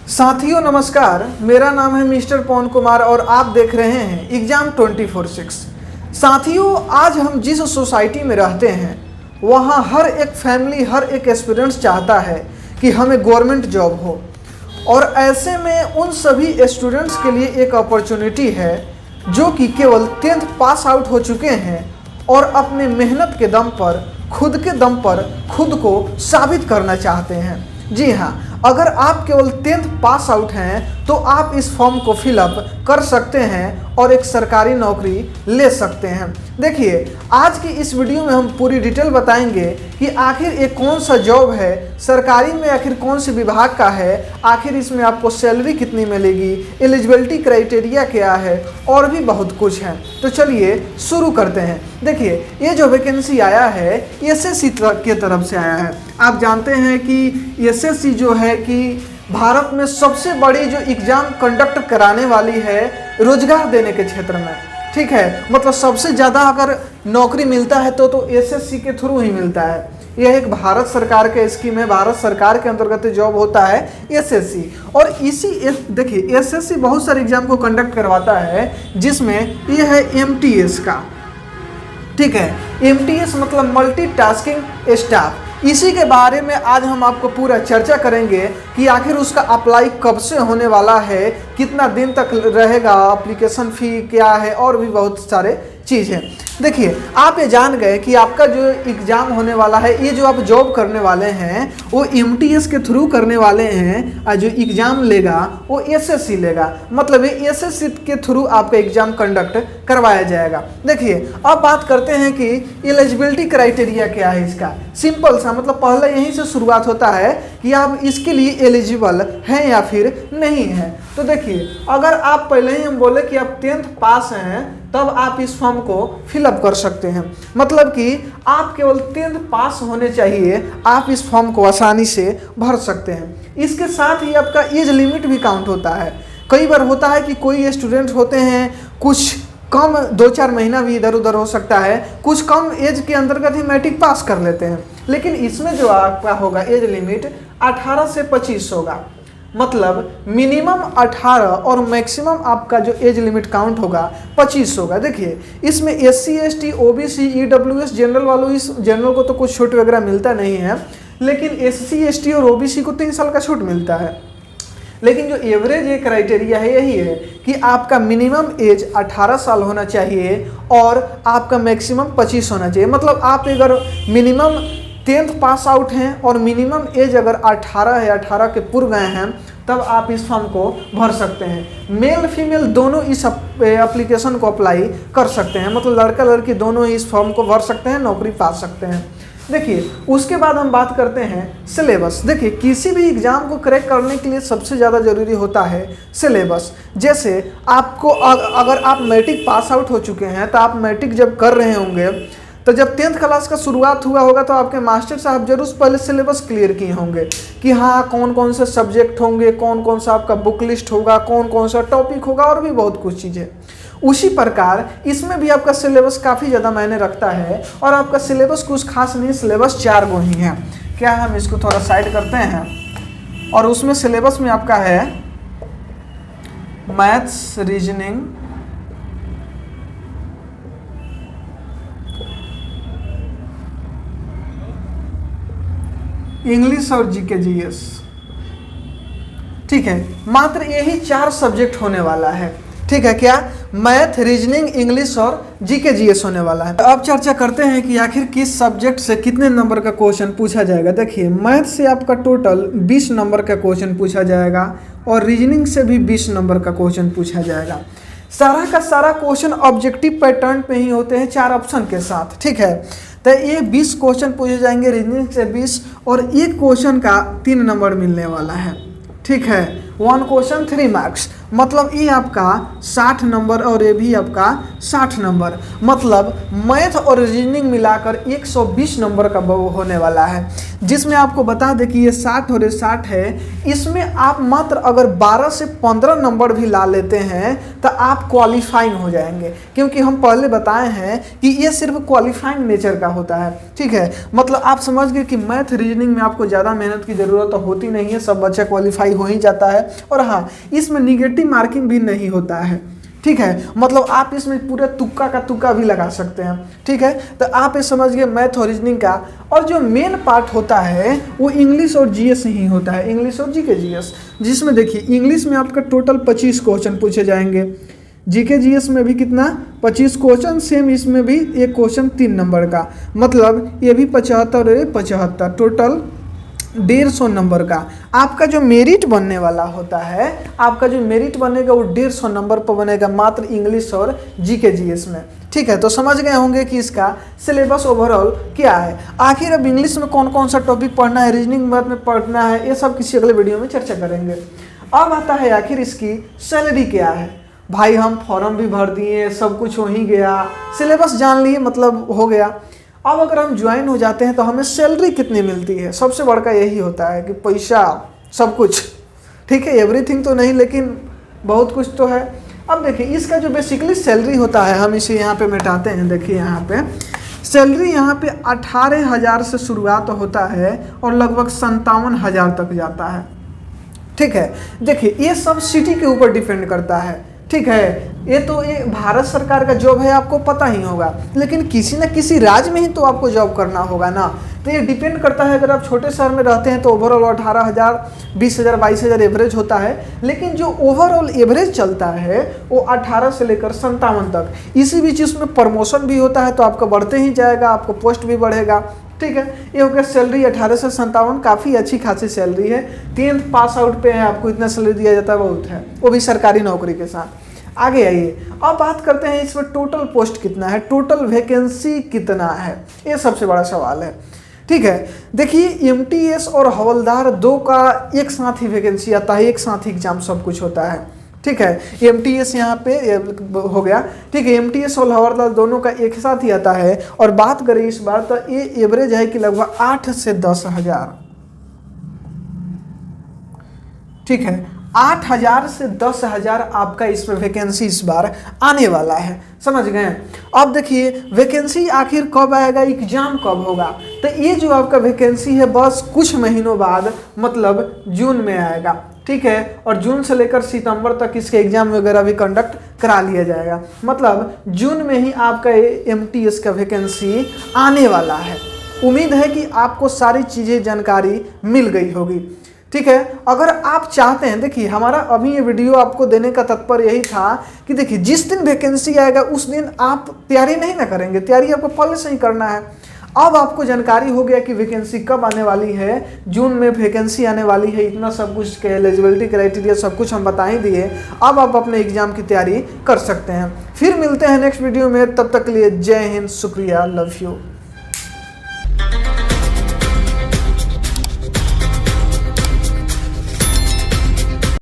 साथियों नमस्कार, मेरा नाम है मिस्टर पवन कुमार और आप देख रहे हैं एग्जाम 24/6। साथियों, आज हम जिस सोसाइटी में रहते हैं वहाँ हर एक फैमिली, हर एक एस्पिरेंट्स चाहता है कि हमें गवर्नमेंट जॉब हो। और ऐसे में उन सभी स्टूडेंट्स के लिए एक अपॉर्चुनिटी है जो कि केवल 10th पास आउट हो चुके हैं और अपने मेहनत के दम पर, खुद के दम पर खुद को साबित करना चाहते हैं। जी हाँ, अगर आप केवल 10th पास आउट हैं तो आप इस फॉर्म को फिलअप कर सकते हैं और एक सरकारी नौकरी ले सकते हैं। देखिए, आज की इस वीडियो में हम पूरी डिटेल बताएंगे कि आखिर ये कौन सा जॉब है, सरकारी में आखिर कौन से विभाग का है, आखिर इसमें आपको सैलरी कितनी मिलेगी, एलिजिबिलिटी क्राइटेरिया क्या है और भी बहुत कुछ है। तो चलिए शुरू करते हैं। देखिए, ये जो वैकेंसी आया है एसएससी की तरफ से आया है। आप जानते हैं कि एसएससी जो है कि भारत में सबसे बड़ी जो एग्ज़ाम कंडक्ट कराने वाली है रोजगार देने के क्षेत्र में। ठीक है, मतलब सबसे ज़्यादा अगर नौकरी मिलता है तो एसएससी के थ्रू ही मिलता है। यह एक भारत सरकार का स्कीम है, भारत सरकार के अंतर्गत जॉब होता है एसएससी। और देखिए, एसएससी बहुत सारे एग्जाम को कंडक्ट करवाता है जिसमें यह है एमटीएस का। ठीक है, एमटीएस मतलब मल्टीटास्किंग स्टाफ। इसी के बारे में आज हम आपको पूरा चर्चा करेंगे कि आखिर उसका अप्लाई कब से होने वाला है, कितना दिन तक रहेगा, एप्लीकेशन फ़ी क्या है और भी बहुत सारे चीज़ है। देखिए, आप ये जान गए कि आपका जो एग्ज़ाम होने वाला है, ये जो आप जॉब करने वाले हैं वो एमटीएस के थ्रू करने वाले हैं और जो एग्ज़ाम लेगा वो एसएससी लेगा। मतलब ये एसएससी के थ्रू आपका एग्ज़ाम कंडक्ट करवाया जाएगा। देखिए, अब बात करते हैं कि एलिजिबिलिटी क्राइटेरिया क्या है इसका। सिंपल सा, मतलब पहले यहीं से शुरुआत होता है कि आप इसके लिए एलिजिबल हैं या फिर नहीं हैं। तो देखिए, अगर आप पहले ही हम बोले कि आप 10th पास हैं तब आप इस फॉर्म को फिलअप कर सकते हैं। मतलब कि आप केवल 10th पास होने चाहिए, आप इस फॉर्म को आसानी से भर सकते हैं। इसके साथ ही आपका एज लिमिट भी काउंट होता है। कई बार होता है कि कोई स्टूडेंट होते हैं, कुछ कम 2-4 महीना भी इधर उधर हो सकता है, कुछ कम एज के अंतर्गत ही मैट्रिक पास कर लेते हैं। लेकिन इसमें जो आपका होगा एज लिमिट 18 से 25 होगा। मतलब मिनिमम 18 और मैक्सिमम आपका जो एज लिमिट काउंट होगा 25 होगा। देखिए, इसमें SC, ST, OBC, EWS, general वालों, इस जनरल को तो कुछ छूट वगैरह मिलता नहीं है, लेकिन एससी, एसटी और ओबीसी को 3 साल का छूट मिलता है। लेकिन जो एवरेज ये क्राइटेरिया है यही है कि आपका मिनिमम एज 18 साल होना चाहिए और आपका मैक्सिमम 25 होना चाहिए। मतलब आप अगर मिनिमम 10th पास आउट हैं और मिनिमम एज अगर 18 है, 18 के पूर्व गए हैं, तब आप इस फॉर्म को भर सकते हैं। मेल फीमेल दोनों इस एप्लीकेशन को अप्लाई कर सकते हैं। मतलब लड़का लड़की दोनों इस फॉर्म को भर सकते हैं, नौकरी पा सकते हैं। देखिए, उसके बाद हम बात करते हैं सिलेबस। देखिए, किसी भी एग्ज़ाम को क्रैक करने के लिए सबसे ज़्यादा ज़रूरी होता है सिलेबस। जैसे आपको अगर आप मैट्रिक पास आउट हो चुके हैं तो आप मैट्रिक जब कर रहे होंगे तो जब 10th क्लास का शुरुआत हुआ होगा तो आपके मास्टर साहब जरूर पहले सिलेबस क्लियर किए होंगे कि हाँ, कौन कौन से सब्जेक्ट होंगे, कौन कौन सा आपका बुक लिस्ट होगा, कौन कौन सा टॉपिक होगा और भी बहुत कुछ चीज़ें। उसी प्रकार इसमें भी आपका सिलेबस काफ़ी ज़्यादा मायने रखता है और आपका सिलेबस कुछ खास नहीं, सिलेबस 4 गो ही है। क्या है, हम इसको थोड़ा साइड करते हैं और उसमें सिलेबस में आपका है मैथ्स, रीजनिंग, इंग्लिश और जीके जीएस। ठीक है, मात्र यही 4 सब्जेक्ट होने वाला है। ठीक है, क्या मैथ, रीजनिंग, इंग्लिश और जीके जीएस होने वाला है। अब चर्चा करते हैं कि आखिर किस सब्जेक्ट से कितने नंबर का क्वेश्चन पूछा जाएगा। देखिए, मैथ से आपका टोटल 20 नंबर का क्वेश्चन पूछा जाएगा और रीजनिंग से भी 20 नंबर का क्वेश्चन पूछा जाएगा। सारा का सारा क्वेश्चन ऑब्जेक्टिव पैटर्न पे ही होते हैं 4 ऑप्शन के साथ। ठीक है, तो ये 20 क्वेश्चन पूछे जाएंगे, रीजनिंग से 20 और एक क्वेश्चन का 3 नंबर मिलने वाला है। ठीक है, 1 क्वेश्चन 3 मार्क्स, मतलब ये आपका 60 नंबर और ये भी आपका 60 नंबर। मतलब मैथ और रीजनिंग मिलाकर 120 नंबर का होने वाला है। जिसमें आपको बता दें कि ये 60 और ये 60 है, इसमें आप मात्र अगर 12 से 15 नंबर भी ला लेते हैं तो आप क्वालिफाइंग हो जाएंगे, क्योंकि हम पहले बताए हैं कि ये सिर्फ क्वालिफाइंग नेचर का होता है। ठीक है, मतलब आप समझ गए कि मैथ रीजनिंग में आपको ज़्यादा मेहनत की ज़रूरत तो होती नहीं है, सब बच्चा क्वालिफाई हो ही जाता है। और हाँ, इसमें निगेटिव मार्किंग भी नहीं होता है। ठीक है, मतलब आप इसमें पूरे तुक्का का तुक्का भी लगा सकते हैं। ठीक है, तो आप ये समझ गए मैथ और रीजनिंग का। और जो मेन पार्ट होता है वो इंग्लिश और जीएस ही होता है, इंग्लिश और जीके जीएस, जिसमें देखिए इंग्लिश में आपका टोटल 25 क्वेश्चन पूछे जाएंगे, जीके जीएस में भी कितना 25 क्वेश्चन, सेम इसमें भी एक क्वेश्चन 3 नंबर का, मतलब ये भी 75 और ये 75, टोटल 150 नंबर का आपका जो मेरिट बनने वाला होता है, आपका जो मेरिट बनेगा वो 150 नंबर पर बनेगा, मात्र इंग्लिश और जीके जीएस में। ठीक है, तो समझ गए होंगे कि इसका सिलेबस ओवरऑल क्या है। आखिर अब इंग्लिश में कौन कौन सा टॉपिक पढ़ना है, रीजनिंग मैथ में पढ़ना है, ये सब किसी अगले वीडियो में चर्चा करेंगे। अब आता है आखिर इसकी सैलरी क्या है। भाई हम फॉर्म भी भर दिए, सब कुछ हो ही गया, सिलेबस जान लिए, मतलब हो गया। अब अगर हम ज्वाइन हो जाते हैं तो हमें सैलरी कितनी मिलती है, सबसे बड़का यही होता है कि पैसा सब कुछ। ठीक है, एवरीथिंग तो नहीं लेकिन बहुत कुछ तो है। अब देखिए इसका जो बेसिकली सैलरी होता है, हम इसे यहाँ पे मिटाते हैं। देखिए यहाँ पे सैलरी यहाँ पे 18,000 से शुरुआत होता है और लगभग 57,000 तक जाता है। ठीक है, देखिए ये सब सिटी के ऊपर डिपेंड करता है। ठीक है, ये तो ये भारत सरकार का जॉब है, आपको पता ही होगा, लेकिन किसी न किसी राज्य में ही तो आपको जॉब करना होगा ना। तो ये डिपेंड करता है, अगर आप छोटे शहर में रहते हैं तो ओवरऑल 18,000, 20,000, 22,000 एवरेज होता है, लेकिन जो ओवरऑल एवरेज चलता है वो 18 से लेकर 57 तक। इसी बीच इसमें प्रमोशन भी होता है तो आपका बढ़ते ही जाएगा, आपको पोस्ट भी बढ़ेगा। ठीक है, ये हो गया सैलरी 18 से 57, काफ़ी अच्छी खासी सैलरी है। 10th पास आउट पे है, आपको इतना सैलरी दिया जाता है, बहुत है, वो भी सरकारी नौकरी के साथ। आगे आइए, अब बात करते हैं इसमें टोटल पोस्ट कितना है, टोटल वैकेंसी कितना है, ये सबसे बड़ा सवाल है। ठीक है, देखिए एमटीएस और हवलदार 2 का एक साथ ही वैकेंसी आता है, एक साथ ही एग्जाम सब कुछ होता है। ठीक है, एमटीएस यहाँ पे हो गया। ठीक है, एमटीएस और हवलदार दोनों का एक साथ ही आता है। और बात करें इस बार तो ये एवरेज है कि लगभग 8 से 10,000। ठीक है, 8,000 से 10,000 आपका इसमें वैकेंसी इस बार आने वाला है, समझ गए। अब देखिए वैकेंसी आखिर कब आएगा, एग्जाम कब होगा, तो ये जो आपका वैकेंसी है बस कुछ महीनों बाद, मतलब जून में आएगा। ठीक है, और जून से लेकर सितंबर तक इसके एग्जाम वगैरह भी कंडक्ट करा लिया जाएगा, मतलब जून में ही आपका एमटीएस का वैकेंसी आने वाला है। उम्मीद है कि आपको सारी चीज़ें जानकारी मिल गई होगी। ठीक है, अगर आप चाहते हैं, देखिए हमारा अभी ये वीडियो आपको देने का तात्पर्य यही था कि देखिए जिस दिन वैकेंसी आएगा उस दिन आप तैयारी नहीं ना करेंगे, तैयारी आपको पहले से ही करना है। अब आपको जानकारी हो गया कि वैकेंसी कब आने वाली है, जून में वैकेंसी आने वाली है, इतना सब कुछ के एलिजिबिलिटी क्राइटेरिया सब कुछ हम बता ही दिए। अब आप अपने एग्जाम की तैयारी कर सकते हैं। फिर मिलते हैं नेक्स्ट वीडियो में, तब तक के लिए जय हिंद, शुक्रिया, लव यू।